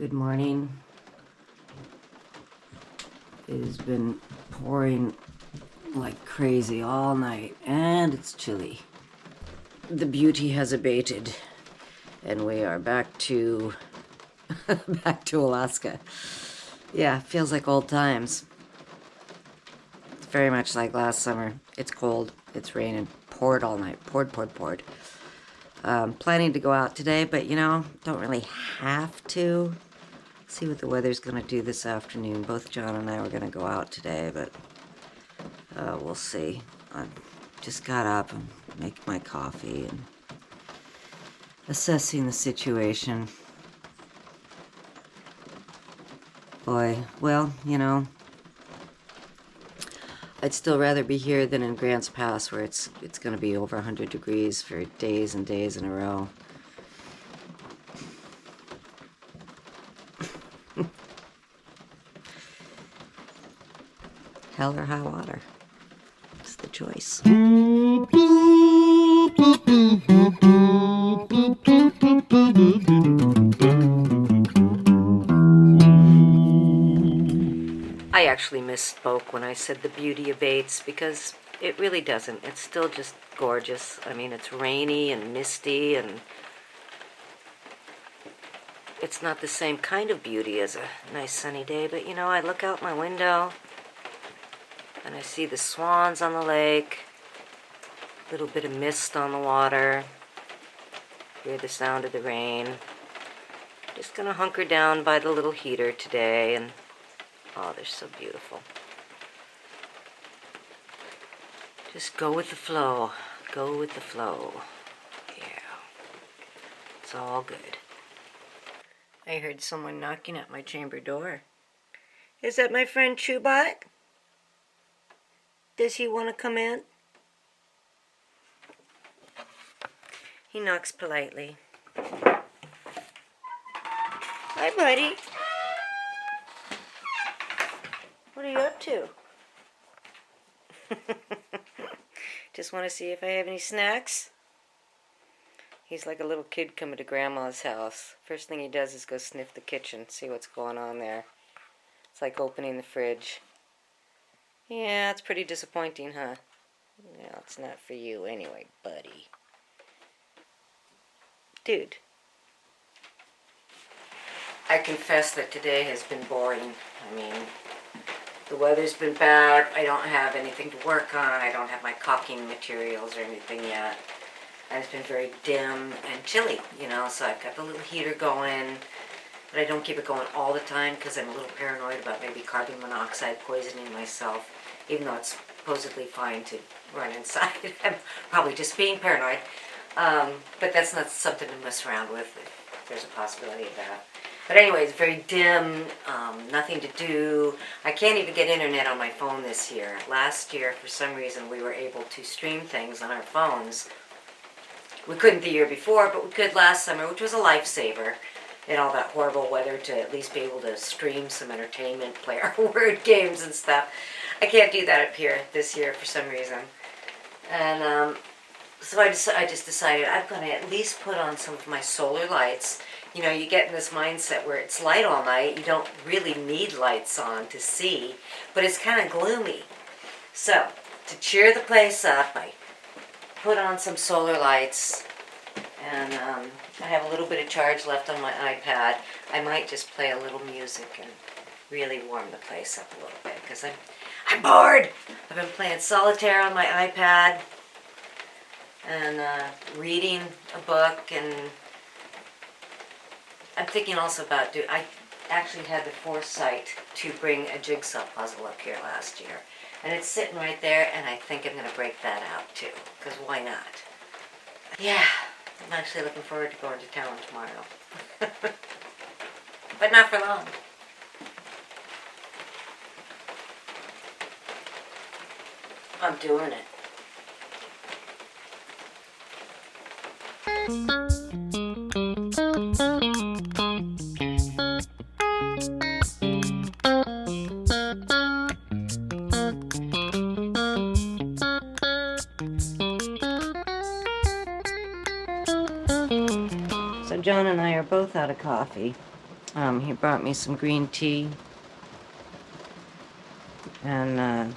Good morning. It has been pouring like crazy all night, and it's chilly. The beauty has abated, and we are back to back to Alaska. Yeah, feels like old times. It's very much like last summer. It's cold, it's raining, poured all night, poured. Planning to go out today, but don't really have to. See what the weather's gonna do this afternoon. Both John and I were gonna go out today, but we'll see. I just got up and making my coffee and assessing the situation. Boy, well, I'd still rather be here than in Grants Pass, where it's gonna be over 100 degrees for days and days in a row. Hell or high water. It's the choice. I actually misspoke when I said the beauty abates, because it really doesn't. It's still just gorgeous. I mean, it's rainy and misty, and it's not the same kind of beauty as a nice sunny day, but I look out my window and I see the swans on the lake, a little bit of mist on the water, hear the sound of the rain. Just gonna hunker down by the little heater today, and oh, they're so beautiful. Just go with the flow. Go with the flow. Yeah. It's all good. I heard someone knocking at my chamber door. Is that my friend Chubot? Does he want to come in? He knocks politely. Hi, buddy. What are you up to? Just want to see if I have any snacks? He's like a little kid coming to Grandma's house. First thing he does is go sniff the kitchen, see what's going on there. It's like opening the fridge. Yeah, it's pretty disappointing, huh? No, it's not for you anyway, buddy. Dude. I confess that today has been boring. I mean, the weather's been bad. I don't have anything to work on. I don't have my caulking materials or anything yet. And it's been very dim and chilly, so I've got the little heater going, but I don't keep it going all the time because I'm a little paranoid about maybe carbon monoxide poisoning myself, even though it's supposedly fine to run inside. I'm probably just being paranoid, but that's not something to mess around with if there's a possibility of that. But anyway, it's very dim, nothing to do. I can't even get internet on my phone this year. Last year, for some reason, we were able to stream things on our phones. We couldn't the year before, but we could last summer, which was a lifesaver in all that horrible weather, to at least be able to stream some entertainment, play our word games and stuff. I can't do that up here this year for some reason. And so I just decided I'm going to at least put on some of my solar lights. You get in this mindset where it's light all night. You don't really need lights on to see, but it's kind of gloomy. So, to cheer the place up, I put on some solar lights, and I have a little bit of charge left on my iPad. I might just play a little music and really warm the place up a little bit, because I'm bored. I've been playing solitaire on my iPad and reading a book, and I'm thinking also about I actually had the foresight to bring a jigsaw puzzle up here last year. And it's sitting right there, and I think I'm going to break that out too, because why not? Yeah, I'm actually looking forward to going to town tomorrow. But not for long. I'm doing it. So John and I are both out of coffee. He brought me some green tea, and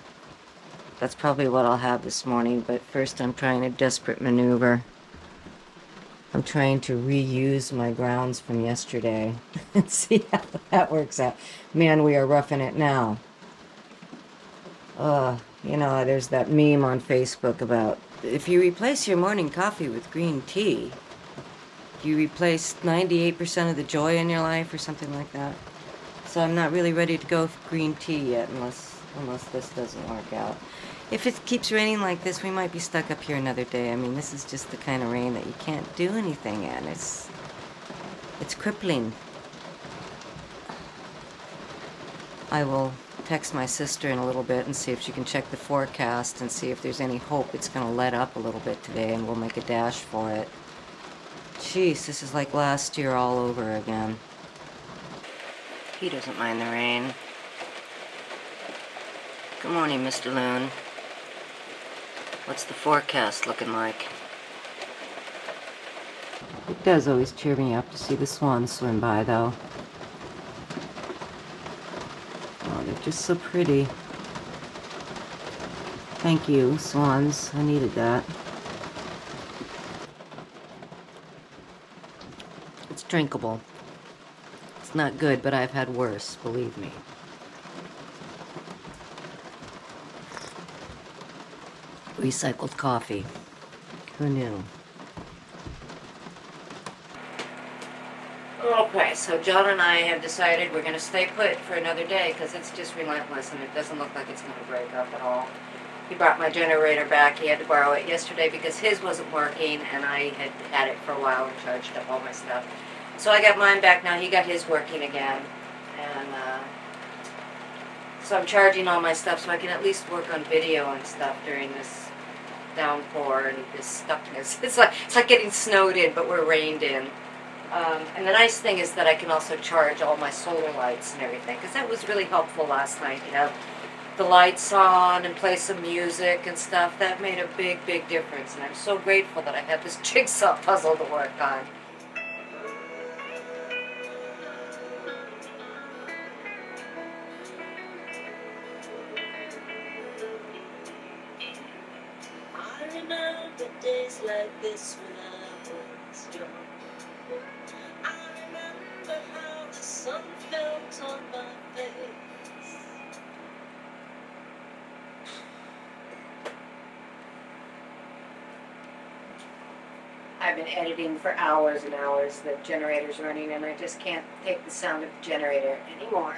that's probably what I'll have this morning. But first I'm trying a desperate maneuver. I'm trying to reuse my grounds from yesterday and see how that works out. Man, we are roughing it now. You know, there's that meme on Facebook about if you replace your morning coffee with green tea, you replace 98% of the joy in your life or something like that. So I'm not really ready to go with green tea yet unless this doesn't work out. If it keeps raining like this, we might be stuck up here another day. I mean, this is just the kind of rain that you can't do anything in. It's crippling. I will text my sister in a little bit and see if she can check the forecast and see if there's any hope it's going to let up a little bit today, and we'll make a dash for it. Jeez, this is like last year all over again. He doesn't mind the rain. Good morning, Mr. Loon. What's the forecast looking like? It does always cheer me up to see the swans swim by, though. Oh, they're just so pretty. Thank you, swans. I needed that. It's drinkable. It's not good, but I've had worse, believe me. Recycled coffee. Who knew? Okay, so John and I have decided we're going to stay put for another day because it's just relentless and it doesn't look like it's going to break up at all. He brought my generator back. He had to borrow it yesterday because his wasn't working, and I had had it for a while and charged up all my stuff. So I got mine back now. He got his working again. And so I'm charging all my stuff so I can at least work on video and stuff during this downpour and this stuckness. It's like getting snowed in, but we're rained in. And the nice thing is that I can also charge all my solar lights and everything, because that was really helpful last night to have the lights on and play some music and stuff. That made a big, big difference, and I'm so grateful that I had this jigsaw puzzle to work on. I remember days like this when I was young. I remember how the sun felt on my face. I've been editing for hours and hours. The generator's running and I just can't take the sound of the generator anymore.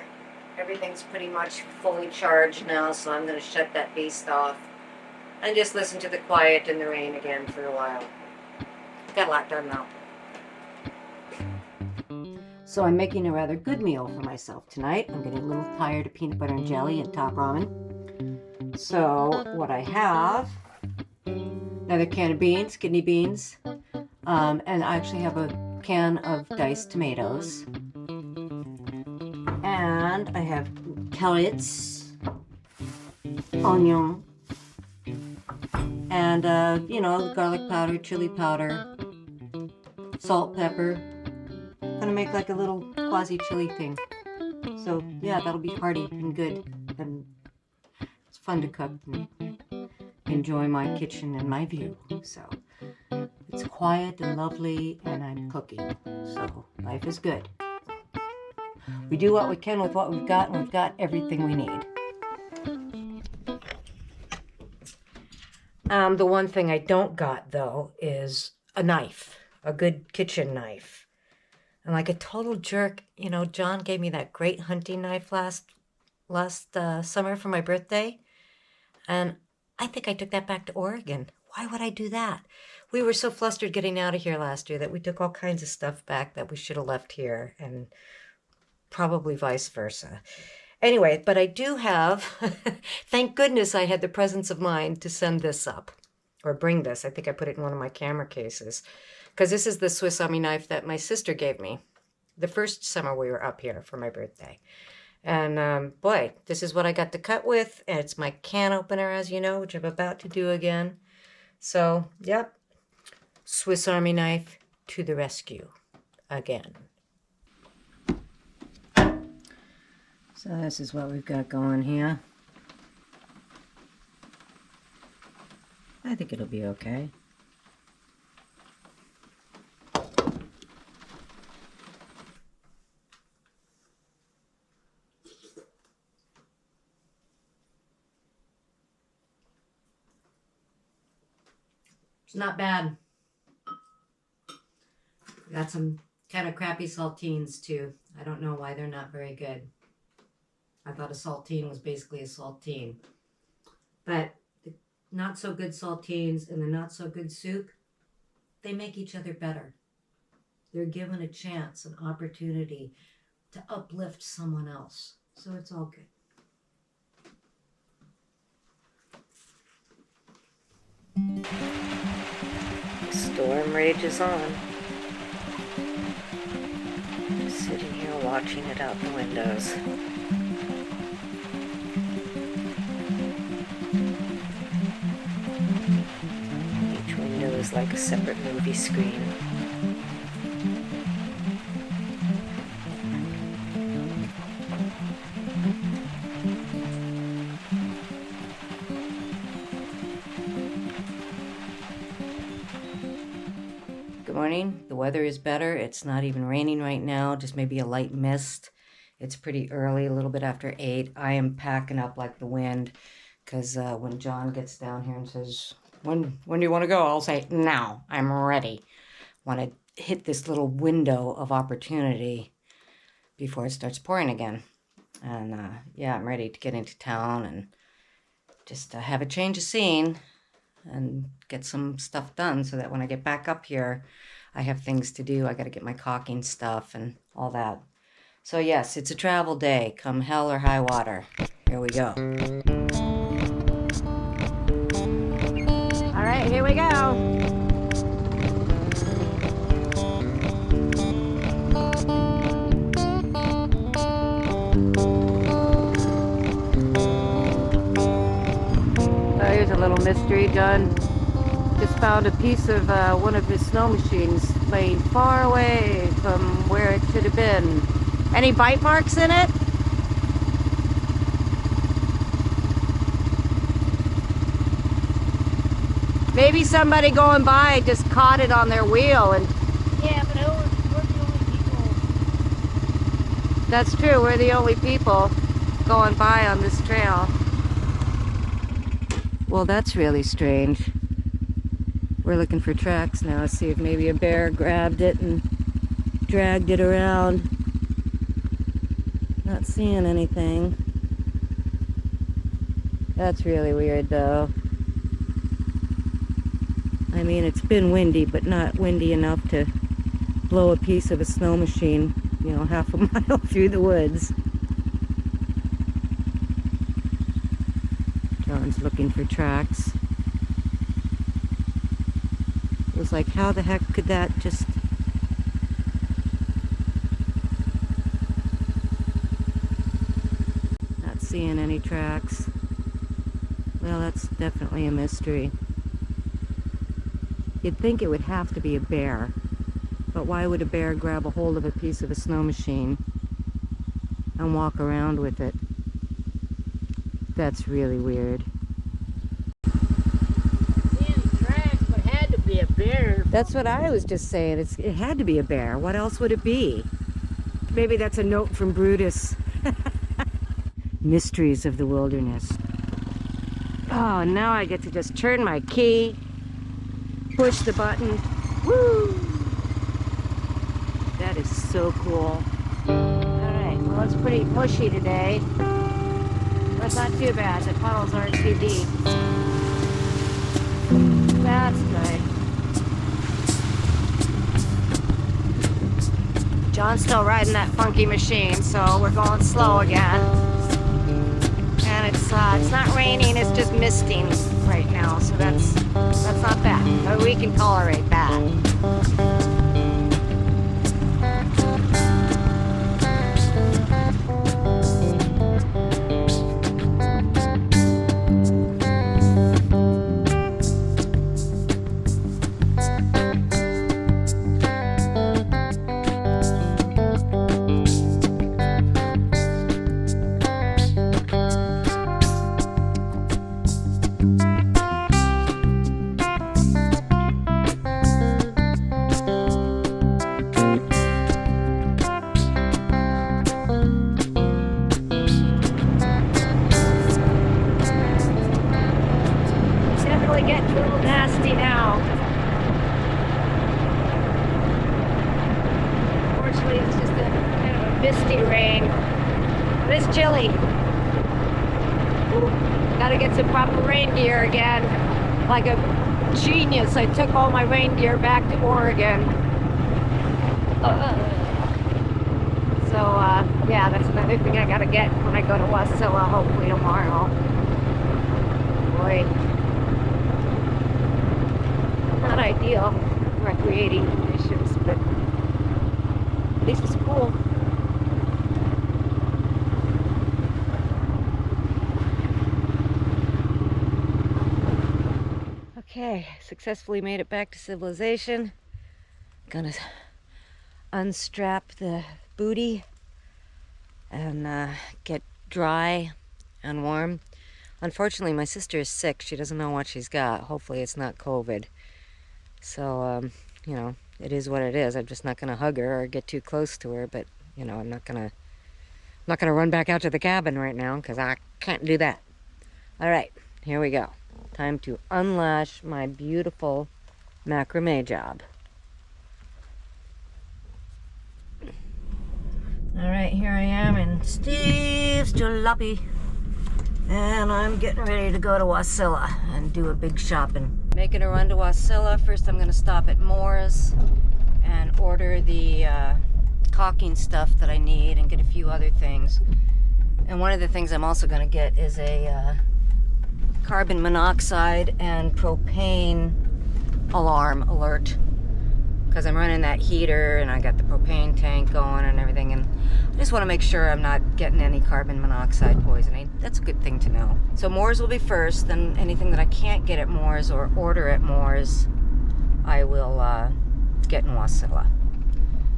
Everything's pretty much fully charged now, so I'm going to shut that beast off and just listen to the quiet and the rain again for a while. Got a lot done now. So I'm making a rather good meal for myself tonight. I'm getting a little tired of peanut butter and jelly and top ramen. So what I have, another can of beans, kidney beans, and I actually have a can of diced tomatoes. And I have carrots, onion, and, garlic powder, chili powder, salt, pepper. I'm gonna make like a little quasi-chili thing. So, yeah, that'll be hearty and good. And it's fun to cook and enjoy my kitchen and my view. So, it's quiet and lovely, and I'm cooking. So, life is good. We do what we can with what we've got, and we've got everything we need. The one thing I don't got, though, is a knife, a good kitchen knife. And like a total jerk, John gave me that great hunting knife last summer for my birthday. And I think I took that back to Oregon. Why would I do that? We were so flustered getting out of here last year that we took all kinds of stuff back that we should have left here, and probably vice versa. Anyway, but I do have, thank goodness I had the presence of mind to send this up, or bring this. I think I put it in one of my camera cases, because this is the Swiss Army knife that my sister gave me the first summer we were up here for my birthday. And boy, this is what I got to cut with, and it's my can opener, as you know, which I'm about to do again. So, yep, Swiss Army knife to the rescue again. So this is what we've got going here. I think it'll be okay. It's not bad. Got some kind of crappy saltines too. I don't know why they're not very good. I thought a saltine was basically a saltine. But the not so good saltines and the not so good soup, they make each other better. They're given a chance, an opportunity to uplift someone else. So it's all good. Storm rages on. Sitting here watching it out the windows. Each window is like a separate movie screen. Good morning. The weather is better. It's not even raining right now, just maybe a light mist. It's pretty early, a little bit after 8. I am packing up like the wind because when John gets down here and says, when do you want to go? I'll say, now, I'm ready. Want to hit this little window of opportunity before it starts pouring again. And yeah, I'm ready to get into town and just have a change of scene and get some stuff done so that when I get back up here, I have things to do. I got to get my caulking stuff and all that. So yes, it's a travel day, come hell or high water. Here we go. All right, here we go. Here's a little mystery. John just found a piece of one of his snow machines laying far away from where it should have been. Any bite marks in it? Maybe somebody going by just caught it on their wheel and... Yeah, but we're the only people. That's true, we're the only people going by on this trail. Well, that's really strange. We're looking for tracks now, see if maybe a bear grabbed it and dragged it around. Not seeing anything. That's really weird though. I mean, it's been windy, but not windy enough to blow a piece of a snow machine, you know, half a mile through the woods. John's looking for tracks. It was like, how the heck could that just... Not seeing any tracks. Well, that's definitely a mystery. You'd think it would have to be a bear, but why would a bear grab a hold of a piece of a snow machine and walk around with it? That's really weird. Seeing tracks, but had to be a bear. That's what I was just saying. It had to be a bear. What else would it be? Maybe that's a note from Brutus. Mysteries of the wilderness. Oh, now I get to just turn my key, push the button. Woo! That is so cool. Alright, well, it's pretty mushy today. That's not too bad. The puddles aren't too deep. That's good. John's still riding that funky machine, so we're going slow again. And it's not raining, it's just misting right now, so that's not bad. But we can tolerate that. misty rain. But it's chilly. Gotta get some proper reindeer again. Like a genius, I took all my reindeer back to Oregon. Yeah, that's another thing I gotta get when I go to Wasilla, hopefully tomorrow. Boy. Not ideal recreating conditions, but at least it's cool. Okay, successfully made it back to civilization. Gonna unstrap the booty and get dry and warm. Unfortunately, my sister is sick. She doesn't know what she's got. Hopefully it's not COVID. So, you know, it is what it is. I'm just not gonna hug her or get too close to her, but you know, I'm not gonna run back out to the cabin right now because I can't do that. All right, here we go. Time to unlash my beautiful macrame job. All right, here I am in Steve's jalopy, and I'm getting ready to go to Wasilla and do a big shopping. Making a run to Wasilla. First, I'm gonna stop at Moore's and order the caulking stuff that I need and get a few other things. And one of the things I'm also gonna get is a carbon monoxide and propane alarm alert, because I'm running that heater and I got the propane tank going and everything, and I just want to make sure I'm not getting any carbon monoxide poisoning. That's a good thing to know. So Moore's will be first, then anything that I can't get at Moore's or order at Moore's, I will get in Wasilla.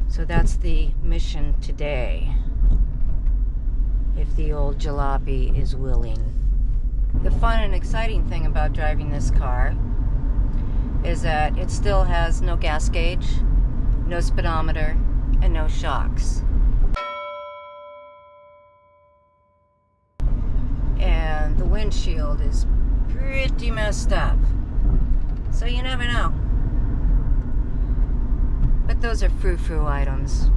So that's the mission today, if the old jalopy is willing. The fun and exciting thing about driving this car is that it still has no gas gauge, no speedometer, and no shocks. And the windshield is pretty messed up, so you never know. But those are frou-frou items,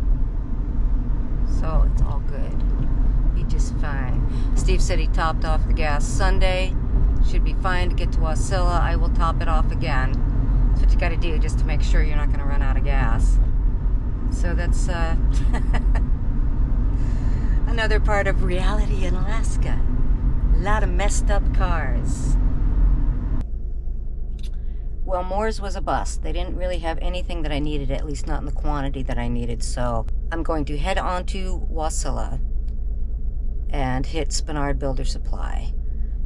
so it's all good. Be just fine. Steve said he topped off the gas Sunday. Should be fine to get to Wasilla. I will top it off again. That's what you gotta do, just to make sure you're not gonna run out of gas. So that's another part of reality in Alaska. A lot of messed up cars. Well, Moore's was a bust. They didn't really have anything that I needed, at least not in the quantity that I needed. So I'm going to head on to Wasilla and hit Spinard Builder Supply.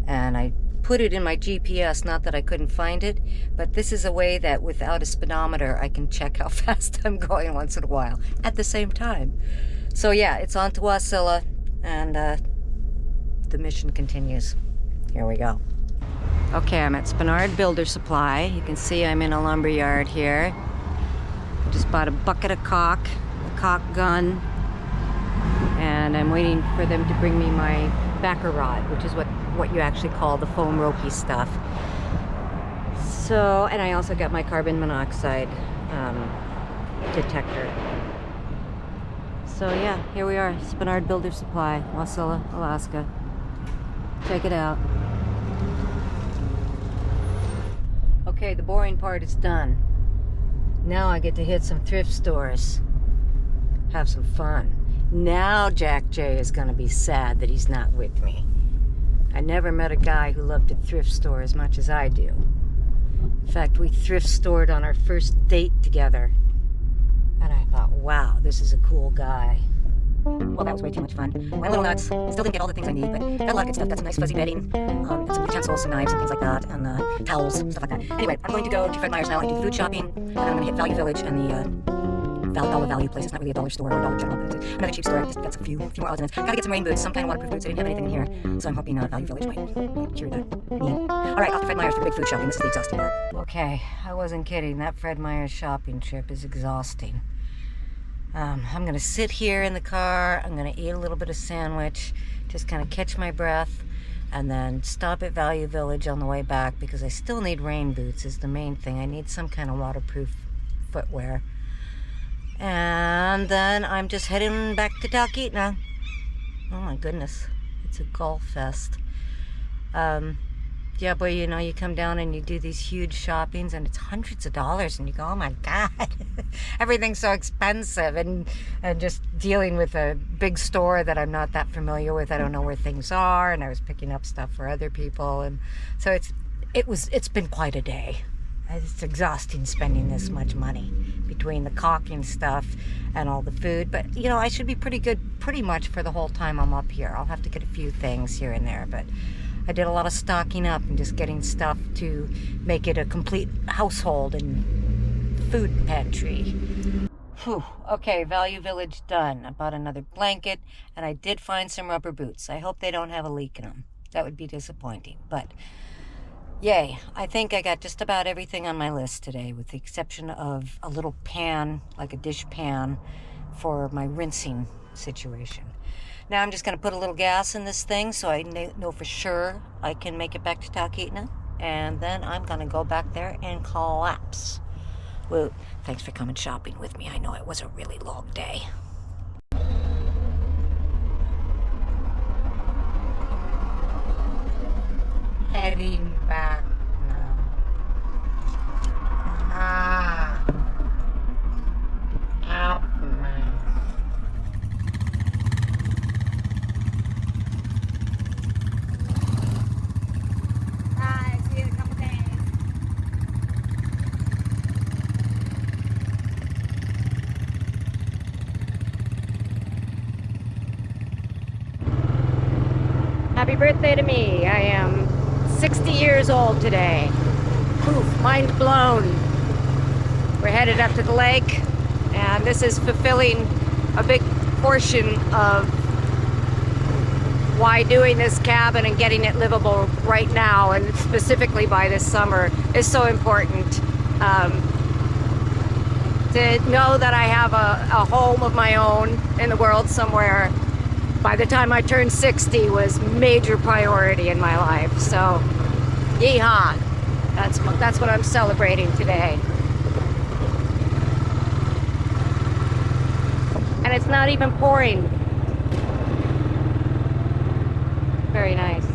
And I put it in my GPS, not that I couldn't find it, but this is a way that without a speedometer, I can check how fast I'm going once in a while at the same time. So yeah, it's on to Wasilla, and the mission continues. Here we go. Okay, I'm at Spinard Builder Supply. You can see I'm in a lumber yard here. I just bought a bucket of caulk, a caulk gun, and I'm waiting for them to bring me my backer rod, which is what you actually call the foam ropey stuff. So, and I also got my carbon monoxide detector. So yeah, here we are, Spinard Builder Supply, Wasilla, Alaska. Check it out. Okay, the boring part is done. Now I get to hit some thrift stores. Have some fun. Now Jack J is gonna be sad that he's not with me. I never met a guy who loved a thrift store as much as I do. In fact, we thrift stored on our first date together. And I thought, wow, this is a cool guy. Well, that was way too much fun. Went a little nuts. Still didn't get all the things I need, but got a lot of good stuff. Got some nice fuzzy bedding, and some utensils, some knives, and things like that, and towels, stuff like that. Anyway, I'm going to go to Fred Meyer's now and do food shopping, and then I'm going to hit Value Village and the Dollar Value place. It's not really a dollar store or a Dollar General, but it's another cheap store. I just got a few more odds and ends. Gotta get some rain boots, some kind of waterproof boots. I didn't have anything in here, so I'm hoping Value Village might cure the need. All right, off to Fred Meyer's for big food shopping. This is the exhausting part. Okay, I wasn't kidding. That Fred Meyer's shopping trip is exhausting. I'm gonna sit here in the car, I'm gonna eat a little bit of sandwich, just kind of catch my breath, and then stop at Value Village on the way back because I still need rain boots is the main thing. I need some kind of waterproof footwear. And then I'm just heading back to Talkeetna. Oh my goodness, it's a golf fest. Yeah, boy, you know, you come down and you do these huge shoppings and it's hundreds of dollars and you go, oh my God, everything's so expensive. And just dealing with a big store that I'm not that familiar with, I don't know where things are, and I was picking up stuff for other people. And so it's been quite a day. It's exhausting spending this much money between the caulking stuff and all the food. But, you know, I should be pretty good pretty much for the whole time I'm up here. I'll have to get a few things here and there, but I did a lot of stocking up and just getting stuff to make it a complete household and food pantry. Whew. Okay, Value Village done. I bought another blanket and I did find some rubber boots. I hope they don't have a leak in them. That would be disappointing, but yay. I think I got just about everything on my list today, with the exception of a little pan, like a dish pan, for my rinsing situation. Now I'm just going to put a little gas in this thing so I know for sure I can make it back to Talkeetna. And then I'm going to go back there and collapse. Well, thanks for coming shopping with me. I know it was a really long day. Heading back now. Out, man. Bye, see you in a couple days. Happy birthday to me. I am 60 years old today. Poof, mind blown. We're headed up to the lake, and this is fulfilling a big portion of why doing this cabin and getting it livable right now, and specifically by this summer, is so important. To know that I have a home of my own in the world somewhere by the time I turned 60 was major priority in my life. So, yeehaw! That's what I'm celebrating today. And it's not even pouring. Very nice.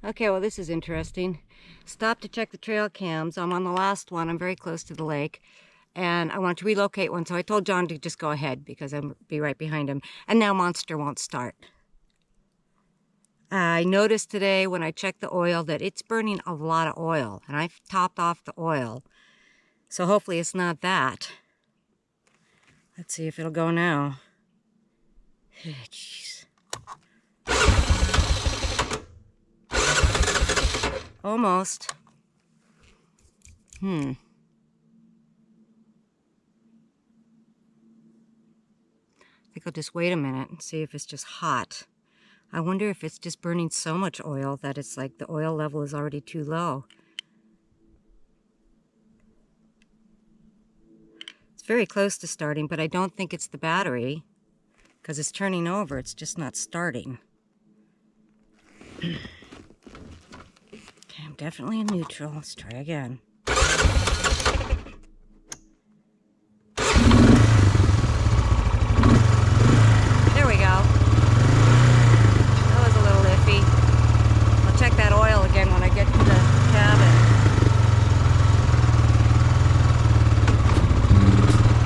Okay, well, this is interesting. Stopped to check the trail cams. I'm on the last one. I'm very close to the lake. And I want to relocate one, so I told John to just go ahead because I'll be right behind him. And now Monster won't start. I noticed today when I checked the oil that it's burning a lot of oil. And I've topped off the oil. So hopefully it's not that. Let's see if it'll go now. Jeez. Almost. I think I'll just wait a minute and see if it's just hot. I wonder if it's just burning so much oil that it's like the oil level is already too low. It's very close to starting, but I don't think it's the battery because it's turning over. It's just not starting. Okay, I'm definitely in neutral. Let's try again. There we go. That was a little iffy. I'll check that oil again when I get to the cabin.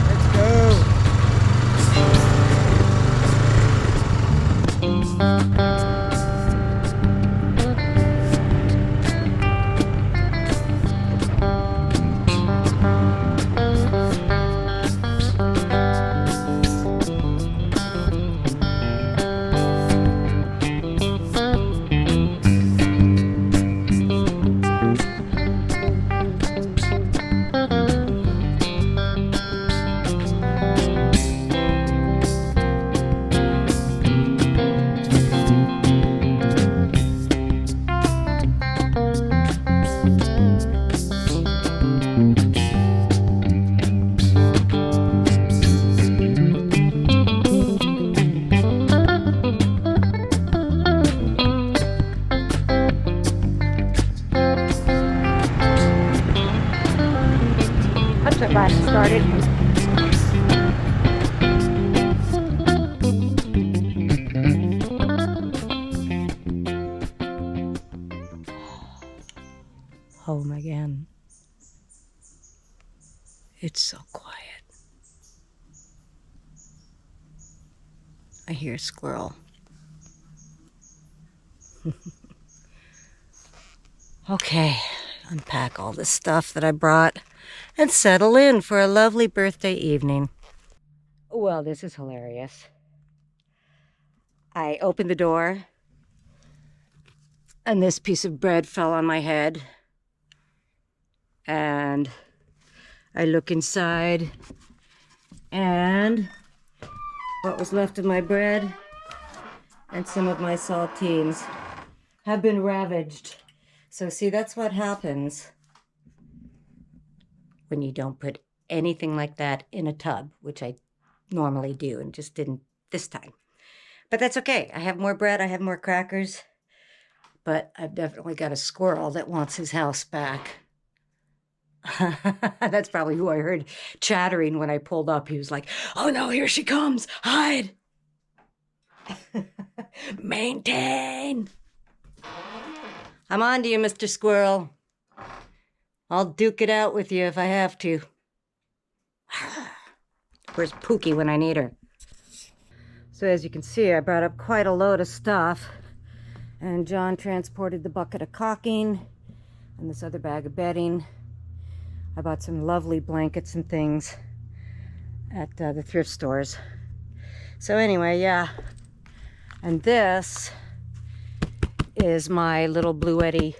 Let's go. It's so quiet. I hear a squirrel. Okay, unpack all this stuff that I brought and settle in for a lovely birthday evening. Well, this is hilarious. I opened the door and this piece of bread fell on my head. And I look inside and what was left of my bread and some of my saltines have been ravaged. So see, that's what happens when you don't put anything like that in a tub, which I normally do and just didn't this time. But that's okay. I have more bread, I have more crackers, but I've definitely got a squirrel that wants his house back. That's probably who I heard chattering when I pulled up. He was like, "Oh no, here she comes, hide." Maintain. I'm on to you, Mr. Squirrel. I'll duke it out with you if I have to. Where's Pookie when I need her? So as you can see, I brought up quite a load of stuff. And John transported the bucket of caulking and this other bag of bedding. I bought some lovely blankets and things at the thrift stores. So anyway, yeah. And this is my little Bluetti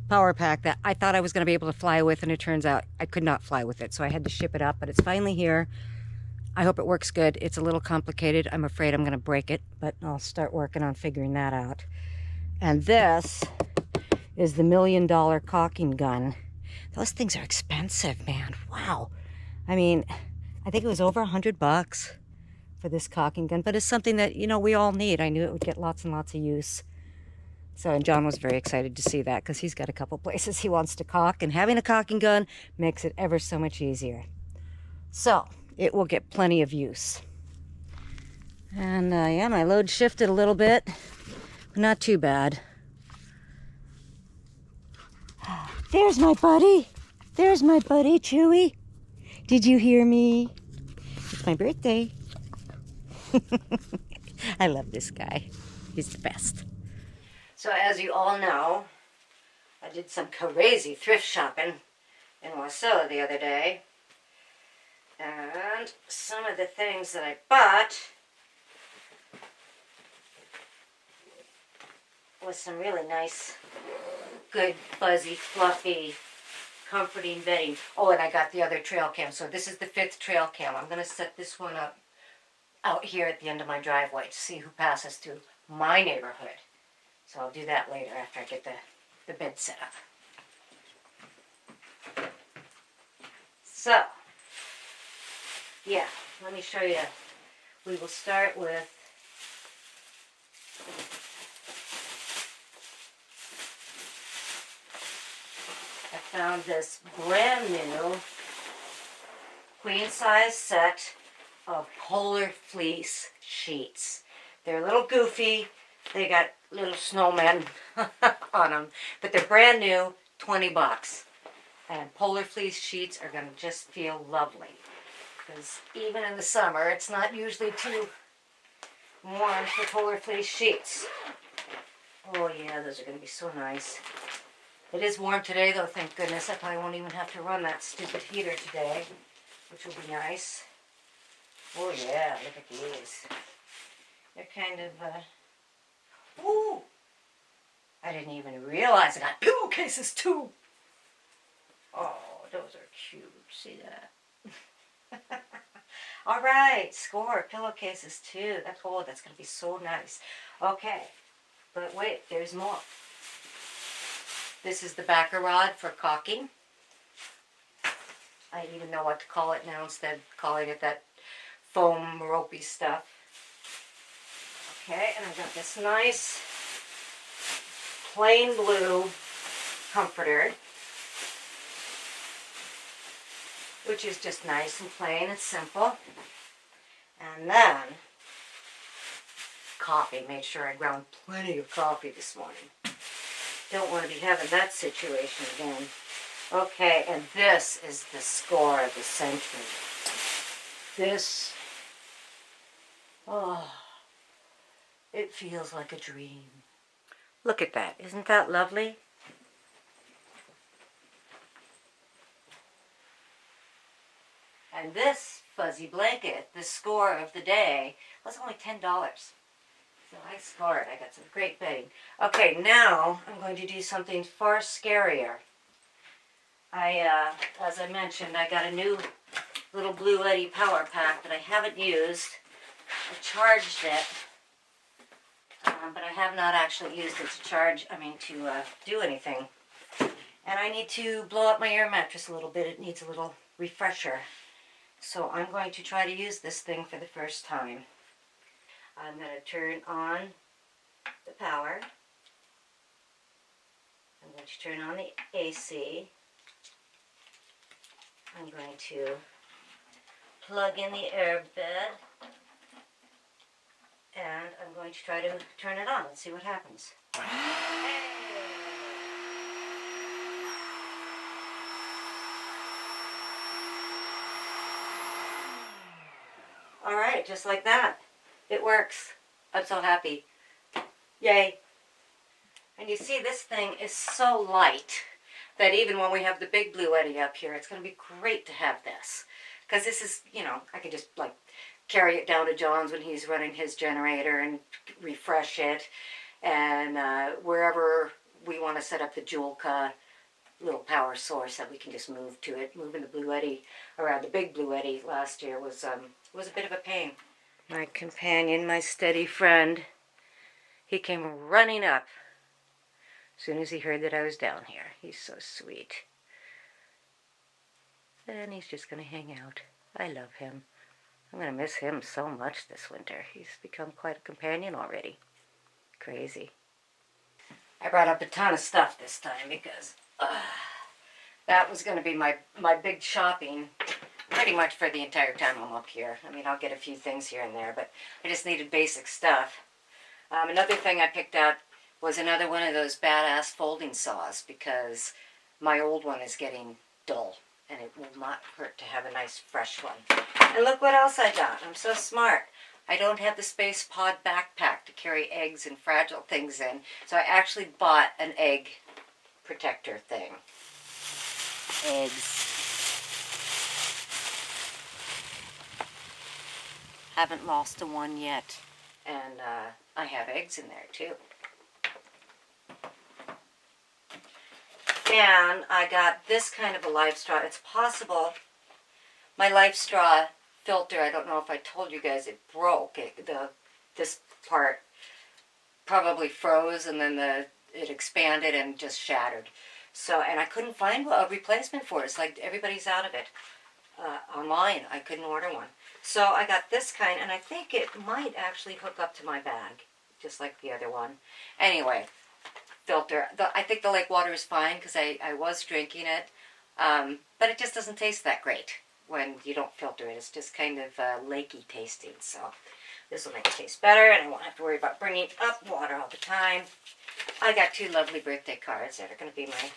power pack that I thought I was going to be able to fly with, and it turns out I could not fly with it. So I had to ship it up, but it's finally here. I hope it works good. It's a little complicated. I'm afraid I'm going to break it, but I'll start working on figuring that out. And this is the $1 million caulking gun. Those things are expensive, man. Wow. I mean, I think it was over $100 for this caulking gun, but it's something that, you know, we all need. I knew it would get lots and lots of use. So, and John was very excited to see that because he's got a couple places he wants to caulk, and having a caulking gun makes it ever so much easier. So, it will get plenty of use. And yeah, my load shifted a little bit, but not too bad. There's my buddy. There's my buddy, Chewy. Did you hear me? It's my birthday. I love this guy. He's the best. So as you all know, I did some crazy thrift shopping in Wasilla the other day. And some of the things that I bought was some really nice, good, fuzzy, fluffy, comforting bedding. Oh, and I got the other trail cam. So this is the 5th trail cam. I'm going to set this one up out here at the end of my driveway to see who passes through my neighborhood. So I'll do that later after I get the bed set up. So, yeah, let me show you. We will start with I found this brand new queen size set of polar fleece sheets. They're a little goofy. They got little snowmen on them, but they're brand new, $20. And polar fleece sheets are going to just feel lovely. Because even in the summer, it's not usually too warm for polar fleece sheets. Oh yeah, those are going to be so nice. It is warm today though, thank goodness. I probably won't even have to run that stupid heater today, which will be nice. Oh yeah, look at these. They're kind of, ooh! I didn't even realize I got pillowcases too! Oh, those are cute. See that? Alright, score. Pillowcases too. That's going to be so nice. Okay, but wait, there's more. This is the backer rod for caulking. I don't even know what to call it now instead of calling it that foam ropey stuff. Okay, and I've got this nice plain blue comforter, which is just nice and plain and simple. And then coffee. Made sure I ground plenty of coffee this morning. Don't want to be having that situation again. Okay, and this is the score of the century. This, oh, it feels like a dream. Look at that. Isn't that lovely? And this fuzzy blanket, the score of the day, was only $10. So I scored. I got some great bedding. Okay, now I'm going to do something far scarier. As I mentioned, I got a new little Blue Eddy power pack that I haven't used. I charged it, but I have not actually used it to do anything. And I need to blow up my air mattress a little bit. It needs a little refresher. So I'm going to try to use this thing for the first time. I'm going to turn on the power. I'm going to turn on the AC. I'm going to plug in the air bed. And I'm going to try to turn it on. Let's see what happens. All right, just like that. It works. I'm so happy. Yay. And you see, this thing is so light that even when we have the big Blue Eddy up here, it's going to be great to have this. Because this is, I can just like carry it down to John's when he's running his generator and refresh it. And wherever we want to set up the Julka little power source that we can just move to it. Moving the Blue Eddy around, the big Blue Eddy last year was a bit of a pain. My companion, my steady friend, he came running up as soon as he heard that I was down here. He's so sweet. And he's just going to hang out. I love him. I'm going to miss him so much this winter. He's become quite a companion already. Crazy. I brought up a ton of stuff this time because that was going to be my big shopping pretty much for the entire time I'm up here. I mean, I'll get a few things here and there, but I just needed basic stuff. Another thing I picked out was another one of those badass folding saws because my old one is getting dull and it will not hurt to have a nice fresh one. And look what else I got. I'm so smart. I don't have the Space Pod backpack to carry eggs and fragile things in, so I actually bought an egg protector thing. Eggs. Haven't lost a one yet. And I have eggs in there too. And I got this kind of a life straw. It's possible my life straw filter, I don't know if I told you guys, it broke. This part probably froze and then it expanded and just shattered. So, and I couldn't find a replacement for it. It's like everybody's out of it. Online, I couldn't order one. So I got this kind, and I think it might actually hook up to my bag, just like the other one. Anyway, filter. I think the lake water is fine because I was drinking it, but it just doesn't taste that great when you don't filter it. It's just kind of lakey tasting. So this will make it taste better, and I won't have to worry about bringing up water all the time. I got two lovely birthday cards that are going to be my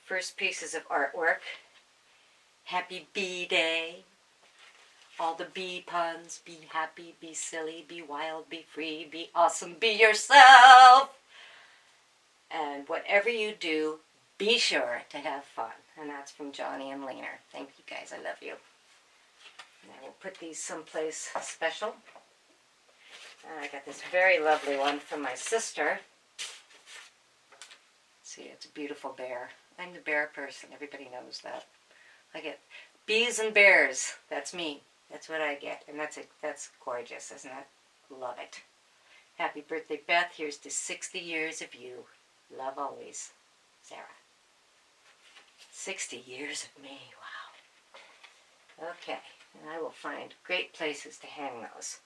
first pieces of artwork. Happy Bee Day. All the bee puns. Be happy, be silly, be wild, be free, be awesome, be yourself. And whatever you do, be sure to have fun. And that's from Johnny and Leaner. Thank you guys. I love you. And I will put these someplace special. And I got this very lovely one from my sister. See, it's a beautiful bear. I'm the bear person. Everybody knows that. I get bees and bears. That's me. That's what I get. And that's gorgeous, isn't it? Love it. Happy birthday, Beth. Here's to 60 years of you. Love always, Sarah. 60 years of me. Wow. Okay. And I will find great places to hang those.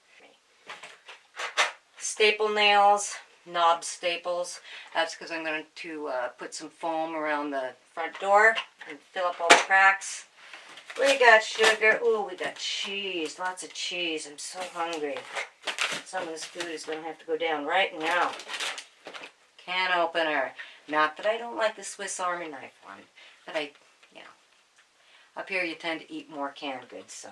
Staple nails. Knob staples. That's because I'm going to put some foam around the front door and fill up all the cracks. We got sugar. Ooh, we got cheese. Lots of cheese. I'm so hungry. Some of this food is going to have to go down right now. Can opener. Not that I don't like the Swiss Army knife one, but I Yeah. Up here you tend to eat more canned goods, so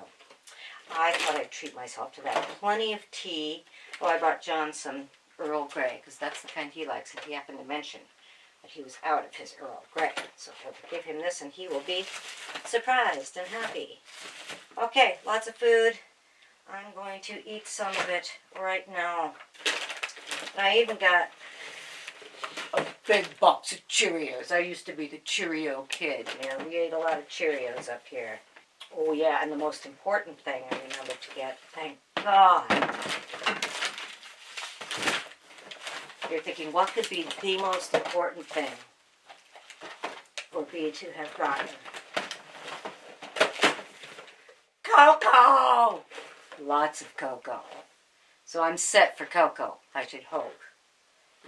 I thought I'd treat myself to that. Plenty of tea. Oh, I brought John some Earl Grey, because that's the kind he likes, and he happened to mention that he was out of his Earl Grey. So I'll give him this, and he will be surprised and happy. Okay, lots of food. I'm going to eat some of it right now. And I even got a big box of Cheerios. I used to be the Cheerio kid, man. We ate a lot of Cheerios up here. Oh yeah, and the most important thing I remembered to get, thank God. You're thinking, what could be the most important thing for me to have gotten? Cocoa! Lots of cocoa. So I'm set for cocoa, I should hope.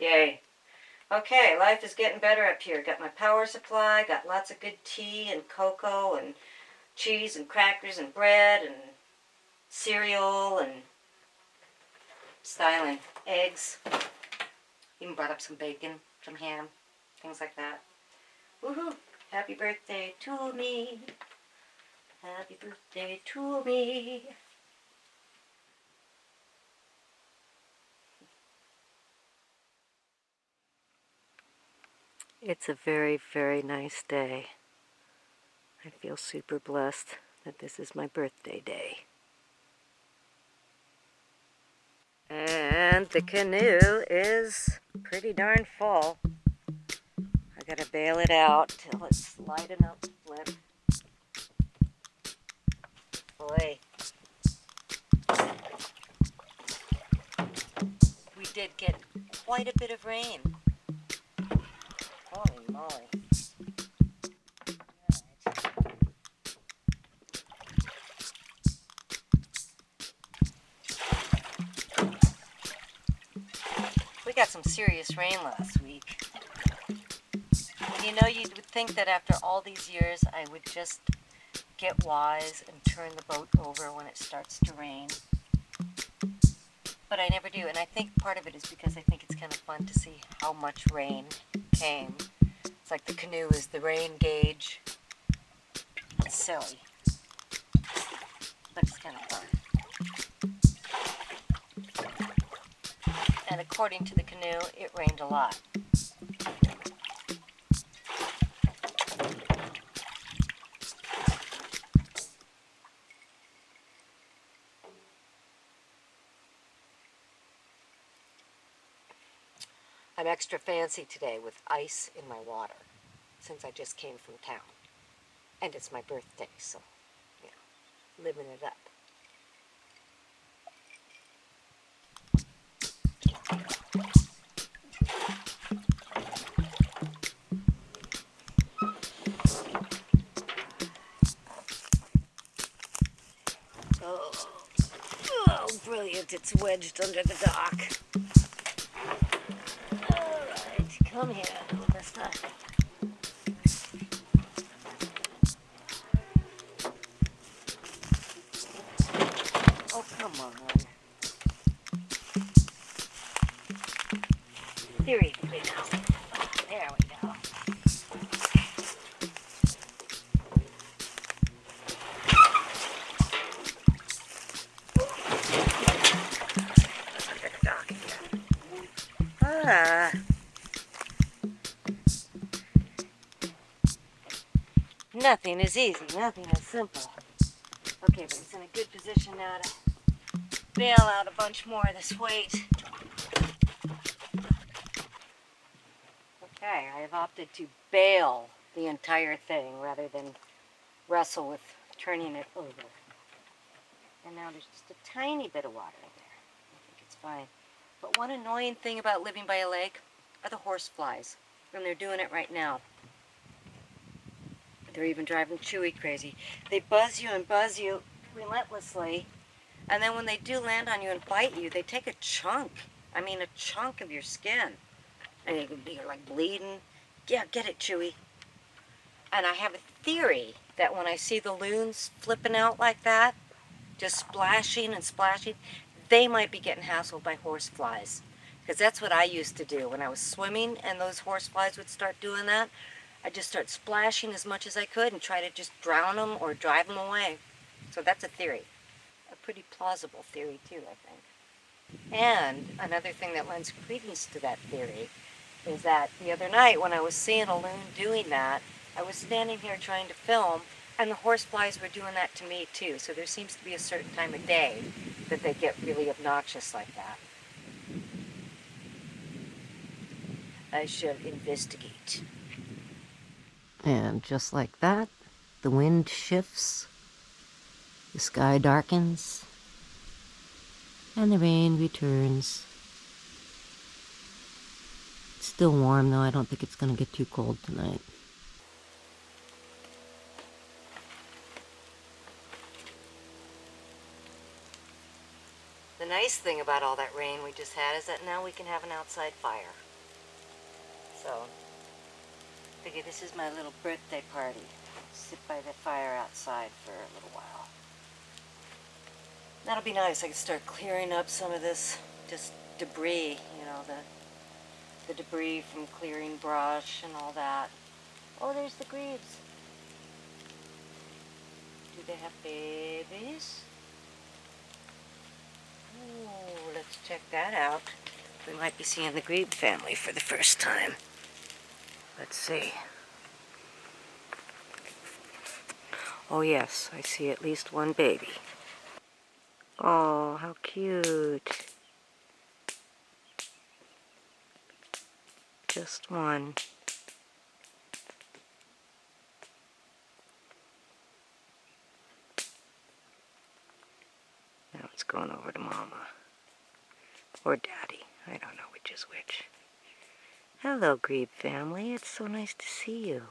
Yay. Okay, life is getting better up here. Got my power supply, got lots of good tea and cocoa and cheese and crackers and bread and cereal and styling, eggs. Even brought up some bacon, some ham, things like that. Woohoo! Happy birthday to me. Happy birthday to me. It's a very, very nice day. I feel super blessed that this is my birthday day. And the canoe is pretty darn full. I gotta bail it out till it's light enough to flip. Boy. We did get quite a bit of rain. Holy moly. We got some serious rain last week. And you know, you would think that after all these years I would just get wise and turn the boat over when it starts to rain. But I never do, and I think part of it is because I think it's kind of fun to see how much rain came. It's like the canoe is the rain gauge. It's silly. But it's kind of fun. And according to the canoe, it rained a lot. I'm extra fancy today with ice in my water since I just came from town. And it's my birthday, so, yeah, living it up. Oh, brilliant, it's wedged under the dock. Alright, come here, mister. Oh, come on. Theory, now. There we go. Under the dock again. Nothing is easy, nothing is simple. Okay, but it's in a good position now to bail out a bunch more of this weight. Okay, I have opted to bail the entire thing rather than wrestle with turning it over. And now there's just a tiny bit of water in there. I think it's fine. But one annoying thing about living by a lake are the horse flies. And they're doing it right now. They're even driving Chewy crazy. They buzz you relentlessly. And then when they do land on you and bite you, they take a chunk. I mean, a chunk of your skin. And you're like bleeding. Yeah, get it, Chewy. And I have a theory that when I see the loons flipping out like that, just splashing and splashing, they might be getting hassled by horse flies. Because that's what I used to do when I was swimming and those horse flies would start doing that. I'd just start splashing as much as I could and try to just drown them or drive them away. So that's a theory. A pretty plausible theory too, I think. And another thing that lends credence to that theory is that the other night when I was seeing a loon doing that, I was standing here trying to film, and the horseflies were doing that to me too. So there seems to be a certain time of day that they get really obnoxious like that. I shall investigate. And just like that, the wind shifts, the sky darkens, and the rain returns. It's still warm though, I don't think it's going to get too cold tonight. The nice thing about all that rain we just had is that now we can have an outside fire. So, figure this is my little birthday party. Sit by the fire outside for a little while. That'll be nice. I can start clearing up some of this just debris, you know, the debris from clearing brush and all that. Oh, there's the grebes. Do they have babies? Oh, let's check that out. We might be seeing the grebe family for the first time. Let's see. Oh yes, I see at least one baby. Oh, how cute. Just one. Now it's going over to Mama. Or Daddy. I don't know which is which. Hello, grebe family. It's so nice to see you.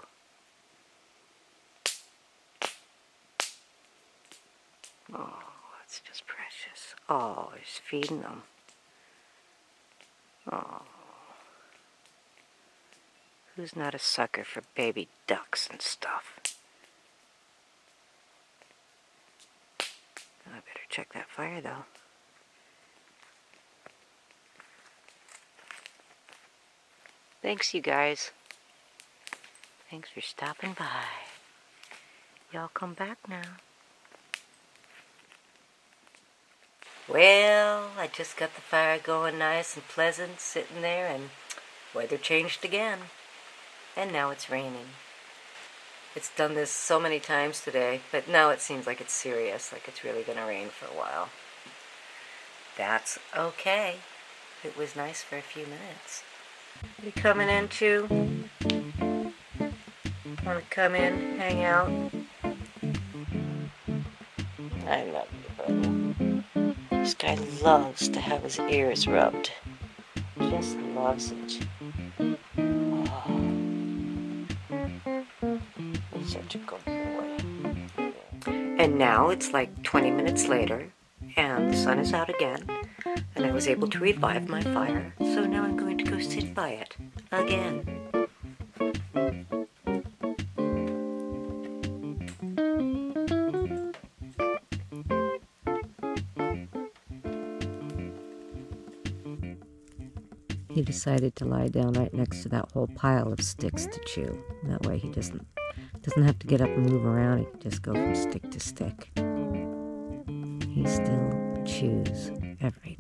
Oh, that's just precious. Oh, he's feeding them. Oh. Who's not a sucker for baby ducks and stuff? I better check that fire, though. Thanks, you guys. Thanks for stopping by. Y'all come back now. Well, I just got the fire going nice and pleasant, sitting there, and weather changed again. And now it's raining. It's done this so many times today, but now it seems like it's serious, like it's really going to rain for a while. That's okay. It was nice for a few minutes. You coming in too? Want to come in, hang out? I love you, buddy. This guy loves to have his ears rubbed. Just loves it. Oh. He's such a good boy. And now it's like 20 minutes later, and the sun is out again, and I was able to revive my fire, so now I'm going to go sit by it again. He decided to lie down right next to that whole pile of sticks to chew. That way he doesn't have to get up and move around. He can just go from stick to stick. He still chews every